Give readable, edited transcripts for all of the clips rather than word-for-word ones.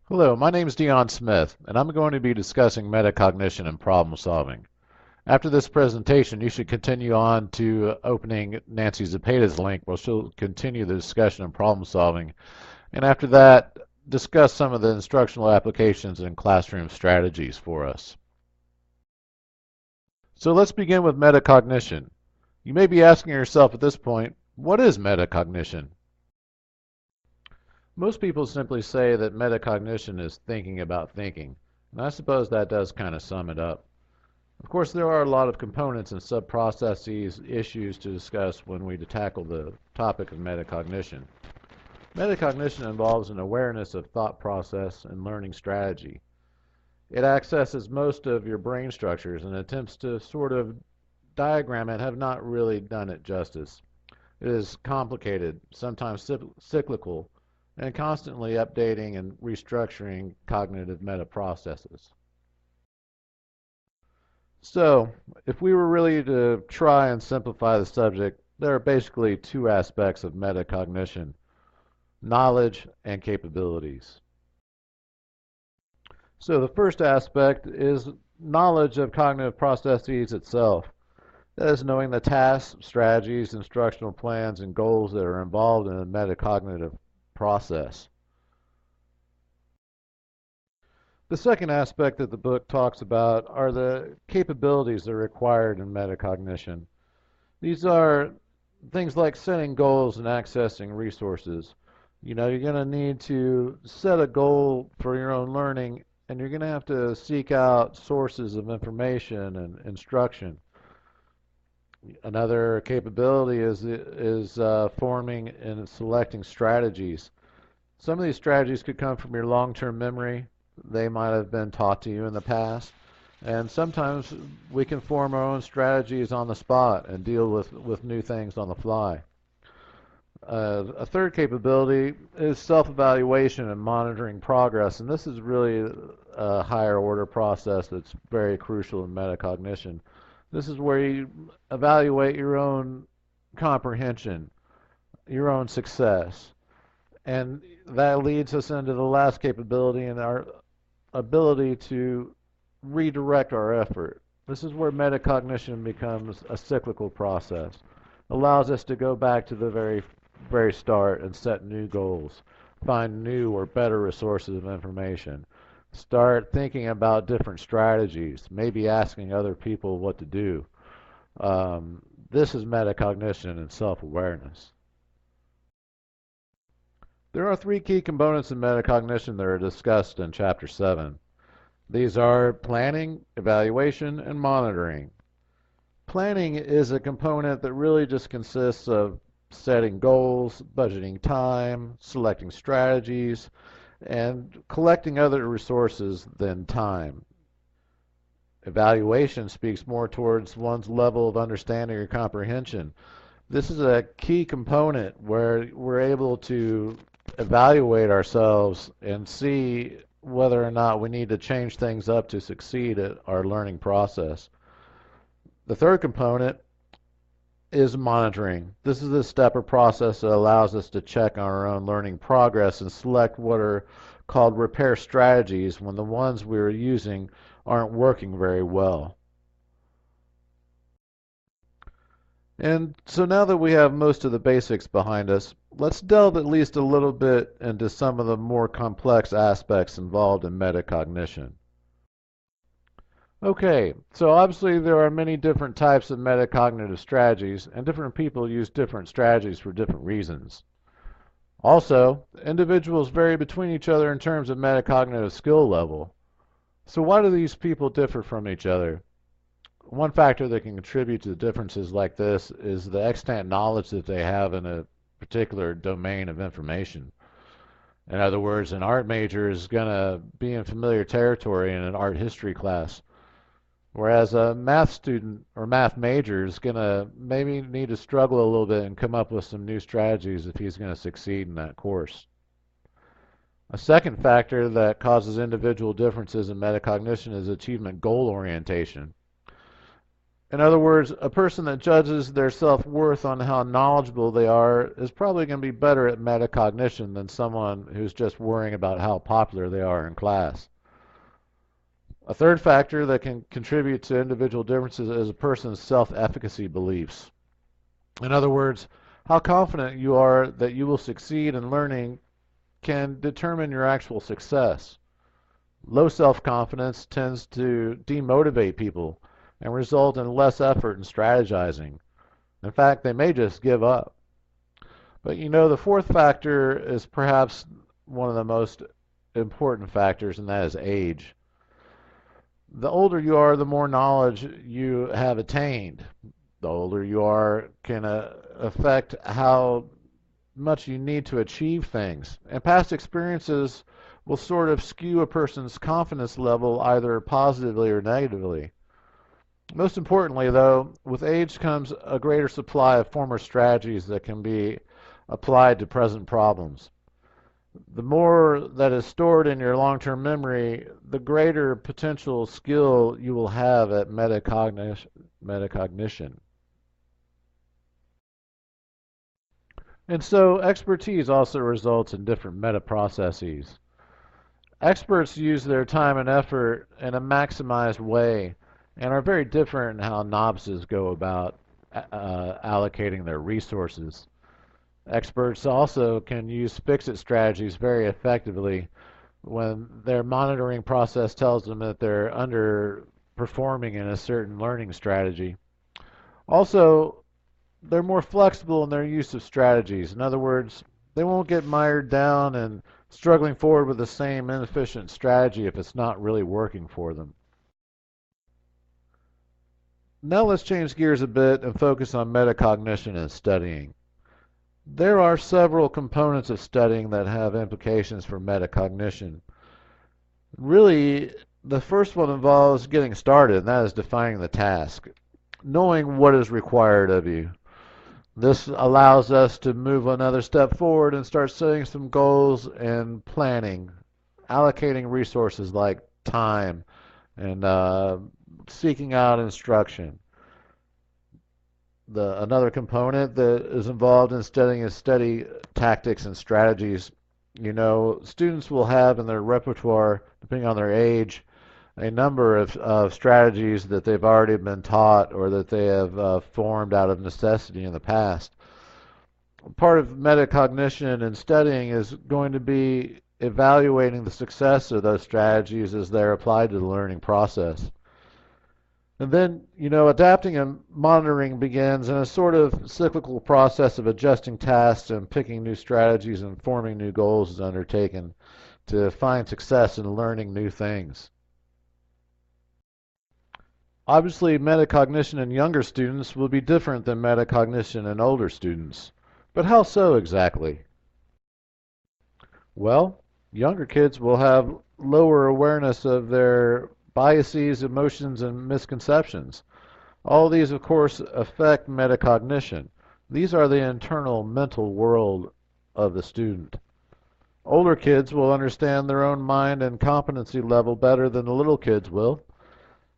Hello, my name is Dion Smith, and I'm going to be discussing metacognition and problem solving. After this presentation, you should continue on to opening Nancy Zepeda's link where she'll continue the discussion of problem solving, and after that, discuss some of the instructional applications and classroom strategies for us. So let's begin with metacognition. You may be asking yourself at this point, what is metacognition? Most people simply say that metacognition is thinking about thinking, and I suppose that does kind of sum it up. Of course, there are a lot of components and sub-processes issues to discuss when we tackle the topic of metacognition. Metacognition involves an awareness of thought process and learning strategy. It accesses most of your brain structures and attempts to sort of diagram it have not really done it justice. It is complicated, sometimes cyclical, and constantly updating and restructuring cognitive meta processes. So, if we were really to try and simplify the subject, there are basically two aspects of metacognition: knowledge and capabilities. So, the first aspect is knowledge of cognitive processes itself. That is knowing the tasks, strategies, instructional plans, and goals that are involved in a metacognitive process. The second aspect that the book talks about are the capabilities that are required in metacognition. These are things like setting goals and accessing resources. You're going to need to set a goal for your own learning, and you're going to have to seek out sources of information and instruction. Another capability is forming and selecting strategies. Some of these strategies could come from your long-term memory. They might have been taught to you in the past. And sometimes we can form our own strategies on the spot and deal with new things on the fly. A third capability is self-evaluation and monitoring progress, and this is really a higher order process that's very crucial in metacognition. This is where you evaluate your own comprehension, your own success, and that leads us into the last capability and our ability to redirect our effort. This is where metacognition becomes a cyclical process. Allows us to go back to the very start and set new goals, find new or better resources of information, start thinking about different strategies, maybe asking other people what to do. This is metacognition and self-awareness. There are three key components in metacognition that are discussed in Chapter 7. These are planning, evaluation, and monitoring. Planning is a component that really just consists of setting goals, budgeting time, selecting strategies, and collecting other resources than time. Evaluation speaks more towards one's level of understanding or comprehension. This is a key component where we're able to evaluate ourselves and see whether or not we need to change things up to succeed at our learning process. The third component is monitoring. This is the step or process that allows us to check on our own learning progress and select what are called repair strategies when the ones we're using aren't working very well. And so now that we have most of the basics behind us, let's delve at least a little bit into some of the more complex aspects involved in metacognition. Okay, so obviously there are many different types of metacognitive strategies, and different people use different strategies for different reasons. Also, individuals vary between each other in terms of metacognitive skill level. So why do these people differ from each other? One factor that can contribute to differences like this is the extant knowledge that they have in a particular domain of information. In other words, an art major is going to be in familiar territory in an art history class, whereas a math student or math major is going to maybe need to struggle a little bit and come up with some new strategies if he's going to succeed in that course. A second factor that causes individual differences in metacognition is achievement goal orientation. In other words, a person that judges their self-worth on how knowledgeable they are is probably going to be better at metacognition than someone who's just worrying about how popular they are in class. A third factor that can contribute to individual differences is a person's self-efficacy beliefs. In other words, how confident you are that you will succeed in learning can determine your actual success. Low self-confidence tends to demotivate people and result in less effort in strategizing. In fact, they may just give up. But the fourth factor is perhaps one of the most important factors, and that is age. The older you are, the more knowledge you have attained. The older you are can affect how much you need to achieve things. And past experiences will sort of skew a person's confidence level either positively or negatively. Most importantly, though, with age comes a greater supply of former strategies that can be applied to present problems. The more that is stored in your long-term memory, the greater potential skill you will have at metacognition. And so expertise also results in different meta processes. Experts use their time and effort in a maximized way and are very different in how novices go about allocating their resources. Experts also can use fix-it strategies very effectively when their monitoring process tells them that they're underperforming in a certain learning strategy. Also, they're more flexible in their use of strategies. In other words, they won't get mired down and struggling forward with the same inefficient strategy if it's not really working for them. Now let's change gears a bit and focus on metacognition and studying. There are several components of studying that have implications for metacognition. Really, the first one involves getting started, and that is defining the task, knowing what is required of you. This allows us to move another step forward and start setting some goals and planning, allocating resources like time and seeking out instruction. Another component that is involved in studying is study tactics and strategies. Students will have in their repertoire, depending on their age, a number of strategies that they've already been taught or that they have formed out of necessity in the past. Part of metacognition and studying is going to be evaluating the success of those strategies as they're applied to the learning process. And then, adapting and monitoring begins in a sort of cyclical process of adjusting tasks and picking new strategies and forming new goals is undertaken to find success in learning new things. Obviously, metacognition in younger students will be different than metacognition in older students. But how so exactly? Well, younger kids will have lower awareness of their biases, emotions, and misconceptions. All these, of course, affect metacognition. These are the internal mental world of the student. Older kids will understand their own mind and competency level better than the little kids will.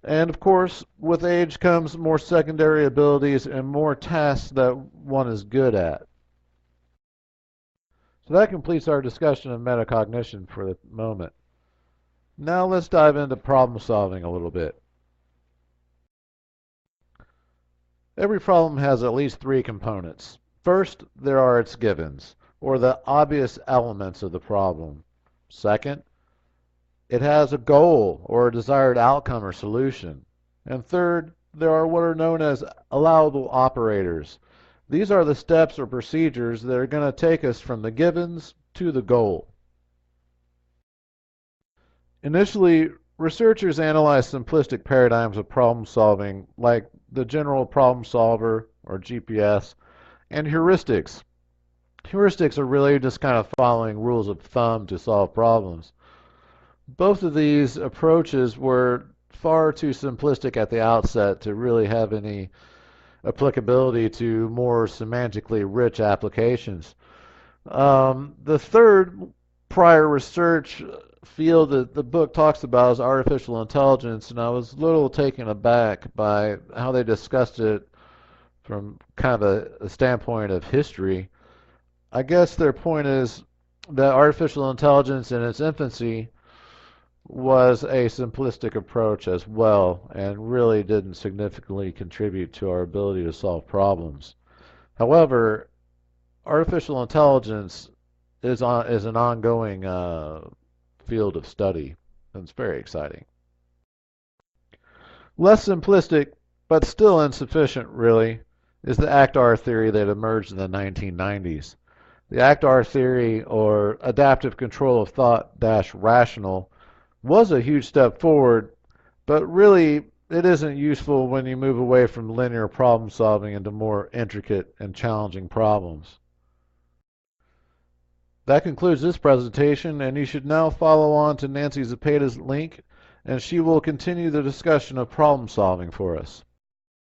And of course, with age comes more secondary abilities and more tasks that one is good at. So that completes our discussion of metacognition for the moment. Now let's dive into problem solving a little bit. Every problem has at least three components. First, there are its givens, or the obvious elements of the problem. Second, it has a goal or a desired outcome or solution. And third, there are what are known as allowable operators. These are the steps or procedures that are going to take us from the givens to the goal. Initially, researchers analyzed simplistic paradigms of problem solving like the general problem solver or GPS and heuristics. Heuristics are really just kind of following rules of thumb to solve problems. Both of these approaches were far too simplistic at the outset to really have any applicability to more semantically rich applications. The third prior research field that the book talks about is artificial intelligence, and I was a little taken aback by how they discussed it from kind of a standpoint of history. I guess their point is that artificial intelligence in its infancy was a simplistic approach as well and really didn't significantly contribute to our ability to solve problems. However, artificial intelligence is an ongoing field of study, and it's very exciting. Less simplistic, but still insufficient, really, is the ACT-R theory that emerged in the 1990s. The ACT-R theory, or adaptive control of thought-rational, was a huge step forward, but really it isn't useful when you move away from linear problem solving into more intricate and challenging problems. That concludes this presentation, and you should now follow on to Nancy Zepeda's link, and she will continue the discussion of problem solving for us.